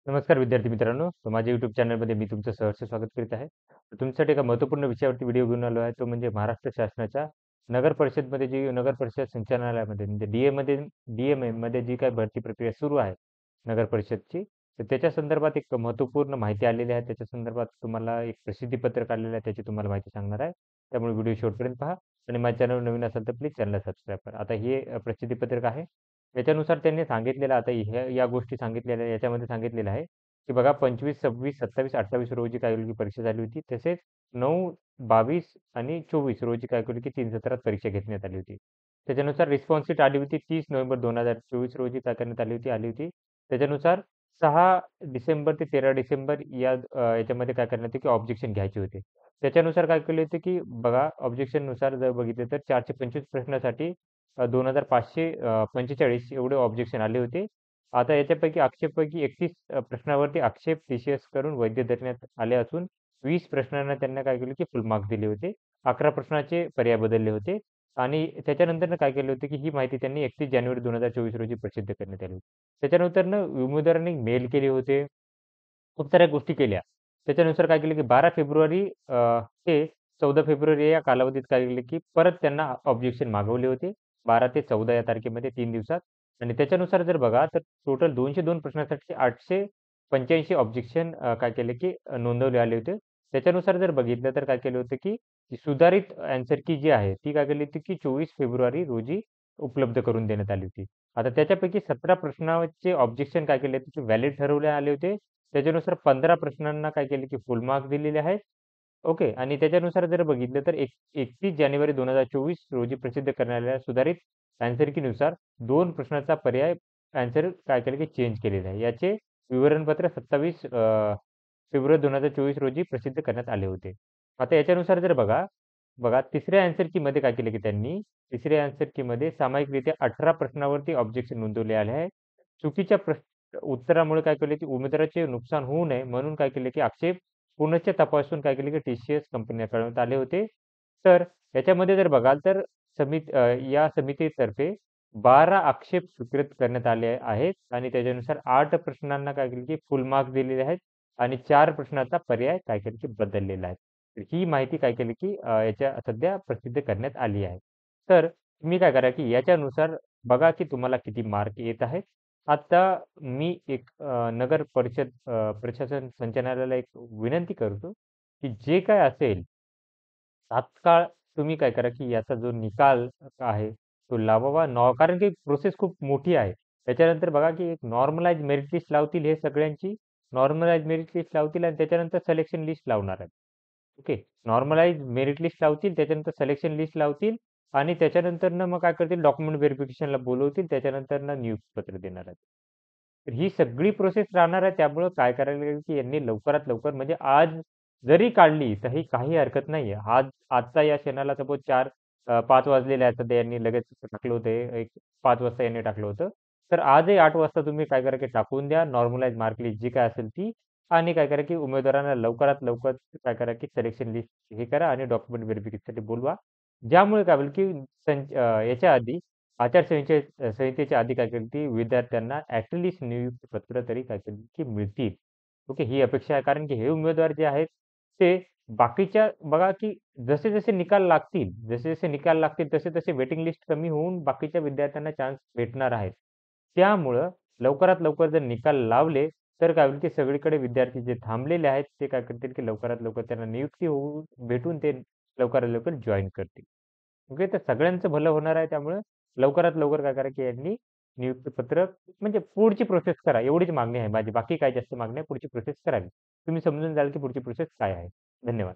नमस्कार विद्यार्थी मित्रांनो. माझ्या YouTube चॅनलमध्ये मी तुमचं सहर्ष स्वागत करीत आहे. तुमच्यासाठी एका महत्त्वपूर्ण विषयावरती व्हिडिओ घेऊन आलो आहे. तो म्हणजे महाराष्ट्र शासनाच्या नगर परिषदमध्ये जी नगर परिषद संचालनालयामध्ये म्हणजे DMA मध्ये जी काही भरती प्रक्रिया सुरू आहे नगर परिषदची, तर त्याच्या संदर्भात एक महत्त्वपूर्ण माहिती आलेली आहे. त्याच्या संदर्भात तुम्हाला एक प्रसिद्धी पत्रक आलेलं आहे, त्याची तुम्हाला माहिती सांगणार आहे. त्यामुळे व्हिडिओ शेवटपर्यंत पहा आणि माझ्या चॅनलवर नवीन असाल तर प्लीज चॅनलला सबस्क्राईब करा. आता हे प्रसिद्धी पत्रक आहे. याच्यानुसार त्यांनी सांगितलेलं आता ह्या या गोष्टी सांगितलेल्या याच्यामध्ये सांगितलेलं आहे, की बघा 25, 26, 27, 28 रोजी काय होईल की परीक्षा झाली होती. तसेच 9, 22 आणि 24 रोजी काय केलं की 3 सत्रात परीक्षा घेण्यात आली होती. त्याच्यानुसार रिस्पॉन्स शीट आली होती 30 नोव्हेंबर 2024 रोजी काय करण्यात आली होती. त्याच्यानुसार 6 डिसेंबर ते 13 डिसेंबर याच्यामध्ये काय करण्यात आलं की ऑब्जेक्शन घ्यायचे होते. त्याच्यानुसार काय केले होते की बघा ऑब्जेक्शननुसार जर बघितले तर 425 प्रश्नासाठी 2545 एवढे ऑब्जेक्शन आले होते. आता याच्यापैकी आक्षेपपैकी 31 प्रश्नावरती आक्षेप टी-सी-एस करून वैध धरण्यात आले असून 20 प्रश्नांना त्यांना काय केलं की फुल मार्क्स दिले होते. 11 प्रश्नाचे पर्याय बदलले होते आणि त्याच्यानंतरनं काय केलं होतं की ही माहिती त्यांनी 31 जानेवारी 2024 रोजी प्रसिद्ध करण्यात आली होती. त्याच्यानंतरनं उमेदवारांनी मेल केले होते. खूप साऱ्या गोष्टी केल्या. त्याच्यानुसार काय केलं की 12 फेब्रुवारी ते 14 फेब्रुवारी या कालावधीत काय केलं की परत त्यांना ऑब्जेक्शन मागवले होते. 12 ते 14 या तारखेमध्ये 3 दिवसात आणि त्याच्यानुसार जर बघा तर टोटल 202 प्रश्नासाठी 885 ऑब्जेक्शन काय केले की नोंदवले आले होते. त्याच्यानुसार जर बघितलं तर काय केलं होतं की सुधारित ॲन्सर की जी आहे ती काय केली होती की 24 फेब्रुवारी रोजी उपलब्ध करून देण्यात आली होती. आता त्याच्यापैकी 17 प्रश्नाचे ऑब्जेक्शन काय केले होते की व्हॅलिड ठरवले आले होते. त्याच्यानुसार 15 प्रश्नांना काय केले की फुल मार्क्स दिलेले आहेत. ओके आणि त्याच्यानुसार जर बघितलं तर 31 जानेवारी 2024 रोजी प्रसिद्ध करण्यात आलेल्या सुधारित आन्सर कीनुसार 2 प्रश्नाचा पर्याय आन्सर काय केलं की चेंज केलेला आहे. याचे विवरणपत्र 27 फेब्रुवारी 2024 रोजी प्रसिद्ध करण्यात आले होते. आता याच्यानुसार जर बघा, तिसऱ्या आन्सर कीमध्ये काय केलं की त्यांनी तिसऱ्या आन्सर कीमध्ये सामायिकरित्या 18 प्रश्नावरती ऑब्जेक्शन नोंदवले आले आहे. चुकीच्या उत्तरामुळे काय केले की उमेदवाराचे नुकसान होऊ नये म्हणून काय केले की आक्षेप पुनश्च तपासून काय केले की टी-सी-एस कंपनीला कळवण्यात आले होते. तर याच्यामध्ये जर बघाल तर या समितीतर्फे 12 आक्षेप स्वीकृत करण्यात आले आहेत आणि त्याच्यानुसार 8 प्रश्नांना काय केले की फुल मार्क्स दिलेले आहेत आणि 4 प्रश्नाचा पर्याय काय केले की बदललेला आहे. तर ही माहिती काय केली की याच्या सध्या प्रसिद्ध करण्यात आली आहे. तर तुम्ही काय करा की याच्यानुसार बघा की तुम्हाला किती मार्क येत आहेत. आता मी एक नगर परिषद प्रशासन संचालनालयाला एक विनंती करतो, की जे काही असेल, तात्काळ तुम्ही काय करा, की याचा जो निकाल आहे, तो लावावा. कारण की प्रोसेस खूप मोठी आहे. त्याच्यानंतर बघा, की एक नॉर्मलाइज मेरिट लिस्ट लावतील हे सगळ्यांची. नॉर्मलाइज मेरिट लिस्ट लावतील आणि त्याच्यानंतर सिलेक्शन लिस्ट लावणार आहेत. ओके. नॉर्मलाइज मेरिट लिस्ट लावतील, त्याच्यानंतर सिलेक्शन लिस्ट लावतील आणि त्याच्यानंतरनं मग काय करतील डॉक्युमेंट व्हेरिफिकेशनला बोलवतील, त्याच्यानंतरनं नियुक्तीपत्र देणार आहेत. तर ही सगळी प्रोसेस राहणार आहे. त्यामुळं काय करायला लागेल, की यांनी लवकरात लवकर म्हणजे आज जरी काढली, तरी काही हरकत नाहीये. आजचा या क्षणाला सपोज 5 वाजलेले आहेत. सध्या यांनी लगेच टाकलं होतं एक 5 वाजता यांनी टाकलं होतं. तर आजही 8 वाजता तुम्ही काय करा, की टाकून द्या नॉर्मलाइज मार्क लिस्ट जी काय असेल ती आणि काय करा, की उमेदवारांना लवकरात लवकर काय करा, की सिलेक्शन लिस्ट हे करा आणि डॉक्युमेंट व्हेरिफिकेशनसाठी बोलवा. ज्यामुळे काय होईल, की याच्या आधी संहितेच्या आधी काय केली, की विद्यार्थ्यांना ॲट लीस्ट नियुक्ती पत्र तरी काय केली, की मिळतील. ओके, ही अपेक्षा आहे. कारण की हे उमेदवार जे आहेत, ते बाकीच्या बघा, की जसे-जसे निकाल लागतील, जसे-जसे निकाल लागतील, तसे-तसे वेटिंग लिस्ट कमी होऊन बाकीच्या विद्यार्थ्यांना चान्स भेटणार आहेत. त्यामुळं लवकरात लवकर जर निकाल लावले, तर काय होईल, की सगळीकडे विद्यार्थी जे थांबलेले आहेत, ते काय करतील, की लवकरात लवकर त्यांना नियुक्ती भेटून ते लवकरात लवकर जॉइन करतील. ओके, तर सगळ्यांचं भलं होणार आहे. त्यामुळं लवकरात लवकर काय करा, की यांनी नियुक्तीपत्र म्हणजे पुढची प्रोसेस करा. एवढीच मागणी आहे माझी. बाकी काही जास्त मागणी नाही. पुढची प्रोसेस करावी. तुम्ही समजून जाल, की पुढची प्रोसेस काय आहे. धन्यवाद.